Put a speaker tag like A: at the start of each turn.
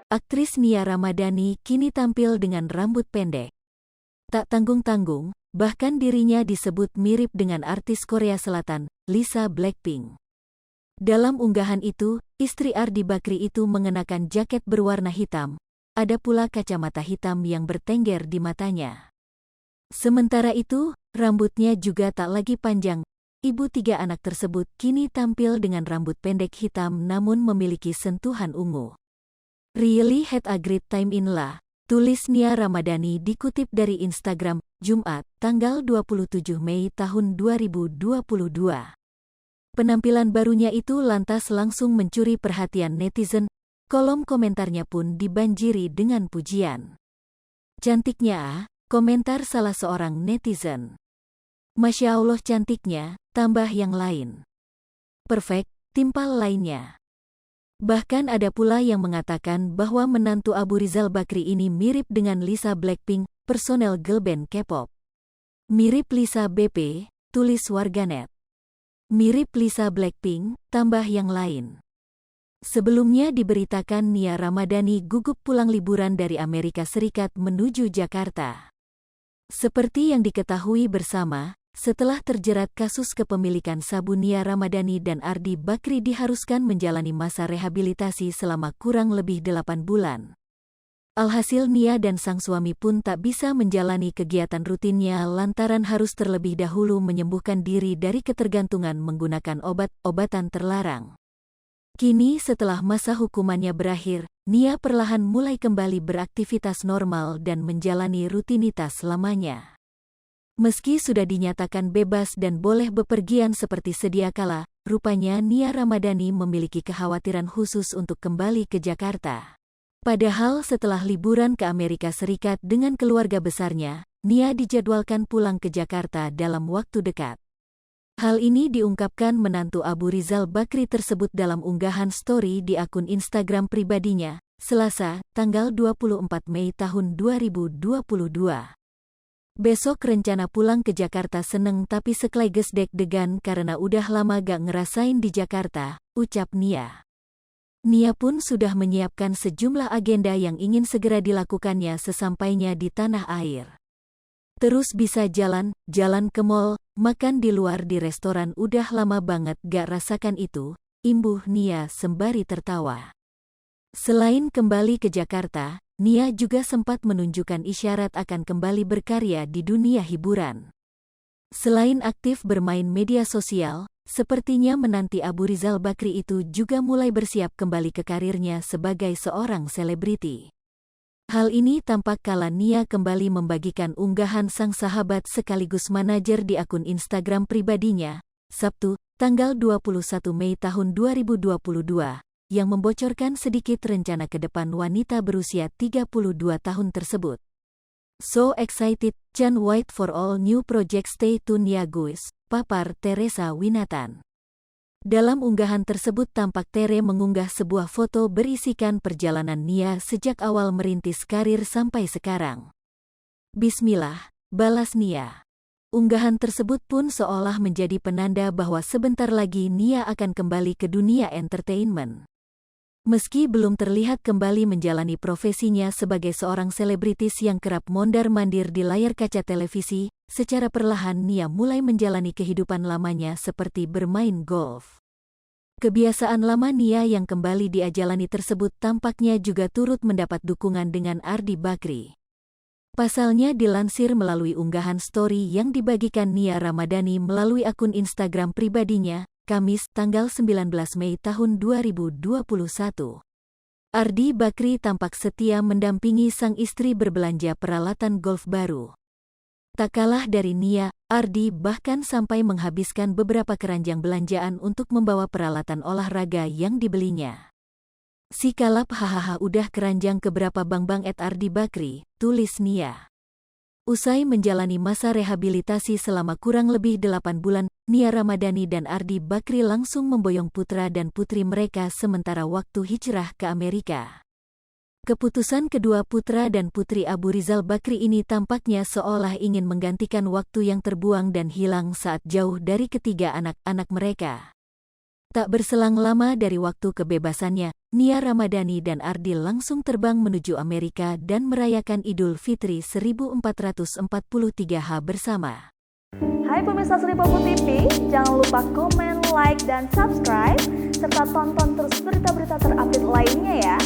A: Aktris Nia Ramadhani kini tampil dengan rambut pendek. Tak tanggung-tanggung, bahkan dirinya disebut mirip dengan artis Korea Selatan, Lisa Blackpink. Dalam unggahan itu, istri Ardi Bakri itu mengenakan jaket berwarna hitam. Ada pula kacamata hitam yang bertengger di matanya. Sementara itu, rambutnya juga tak lagi panjang. Ibu 3 anak tersebut kini tampil dengan rambut pendek hitam namun memiliki sentuhan ungu. Really had a great time in La, tulis Nia Ramadhani dikutip dari Instagram, Jumat, tanggal 27 Mei tahun 2022. Penampilan barunya itu lantas langsung mencuri perhatian netizen, kolom komentarnya pun dibanjiri dengan pujian. Cantiknya, komentar salah seorang netizen. Masya Allah cantiknya, tambah yang lain. Perfect, timpal lainnya. Bahkan ada pula yang mengatakan bahwa menantu Abu Rizal Bakri ini mirip dengan Lisa Blackpink, personel girl band K-pop. Mirip Lisa BP, tulis warganet. Mirip Lisa Blackpink, tambah yang lain. Sebelumnya diberitakan Nia Ramadhani gugup pulang liburan dari Amerika Serikat menuju Jakarta. Seperti yang diketahui bersama, setelah terjerat kasus kepemilikan sabu, Nia Ramadhani dan Ardi Bakri diharuskan menjalani masa rehabilitasi selama kurang lebih 8 bulan. Alhasil Nia dan sang suami pun tak bisa menjalani kegiatan rutinnya lantaran harus terlebih dahulu menyembuhkan diri dari ketergantungan menggunakan obat-obatan terlarang. Kini setelah masa hukumannya berakhir, Nia perlahan mulai kembali beraktivitas normal dan menjalani rutinitas lamanya. Meski sudah dinyatakan bebas dan boleh bepergian seperti sedia kala, rupanya Nia Ramadhani memiliki kekhawatiran khusus untuk kembali ke Jakarta. Padahal setelah liburan ke Amerika Serikat dengan keluarga besarnya, Nia dijadwalkan pulang ke Jakarta dalam waktu dekat. Hal ini diungkapkan menantu Abu Rizal Bakri tersebut dalam unggahan story di akun Instagram pribadinya, Selasa, tanggal 24 Mei tahun 2022. Besok rencana pulang ke Jakarta, seneng tapi sekaligus deg-degan karena udah lama gak ngerasain di Jakarta, ucap Nia. Nia pun sudah menyiapkan sejumlah agenda yang ingin segera dilakukannya sesampainya di tanah air. Terus bisa jalan ke mall, makan di luar di restoran, udah lama banget gak rasakan itu, imbuh Nia sembari tertawa. Selain kembali ke Jakarta, Nia juga sempat menunjukkan isyarat akan kembali berkarya di dunia hiburan. Selain aktif bermain media sosial, sepertinya menanti Abu Rizal Bakri itu juga mulai bersiap kembali ke karirnya sebagai seorang selebriti. Hal ini tampak kala Nia kembali membagikan unggahan sang sahabat sekaligus manajer di akun Instagram pribadinya, Sabtu, tanggal 21 Mei tahun 2022. Yang membocorkan sedikit rencana ke depan wanita berusia 32 tahun tersebut. So excited, can't wait for all new projects, stay tuned ya guys, papar Teresa Winatan. Dalam unggahan tersebut tampak Tere mengunggah sebuah foto berisikan perjalanan Nia sejak awal merintis karir sampai sekarang. Bismillah, balas Nia. Unggahan tersebut pun seolah menjadi penanda bahwa sebentar lagi Nia akan kembali ke dunia entertainment. Meski belum terlihat kembali menjalani profesinya sebagai seorang selebritis yang kerap mondar-mandir di layar kaca televisi, secara perlahan Nia mulai menjalani kehidupan lamanya seperti bermain golf. Kebiasaan lama Nia yang kembali diajalani tersebut tampaknya juga turut mendapat dukungan dengan Ardi Bakri. Pasalnya dilansir melalui unggahan story yang dibagikan Nia Ramadhani melalui akun Instagram pribadinya, Kamis, tanggal 19 Mei tahun 2021. Ardi Bakri tampak setia mendampingi sang istri berbelanja peralatan golf baru. Tak kalah dari Nia, Ardi bahkan sampai menghabiskan beberapa keranjang belanjaan untuk membawa peralatan olahraga yang dibelinya. Si kalap hahaha udah keranjang keberapa bang Ardi Bakri, tulis Nia. Usai menjalani masa rehabilitasi selama kurang lebih 8 bulan, Nia Ramadhani dan Ardi Bakri langsung memboyong putra dan putri mereka sementara waktu hijrah ke Amerika. Keputusan kedua putra dan putri Abu Rizal Bakri ini tampaknya seolah ingin menggantikan waktu yang terbuang dan hilang saat jauh dari ketiga anak-anak mereka. Tak berselang lama dari waktu kebebasannya, Nia Ramadhani dan Ardil langsung terbang menuju Amerika dan merayakan Idul Fitri 1443H bersama.
B: Hai pemirsa Sri Popo TV, jangan lupa komen, like, dan subscribe, serta tonton terus berita-berita terupdate lainnya ya.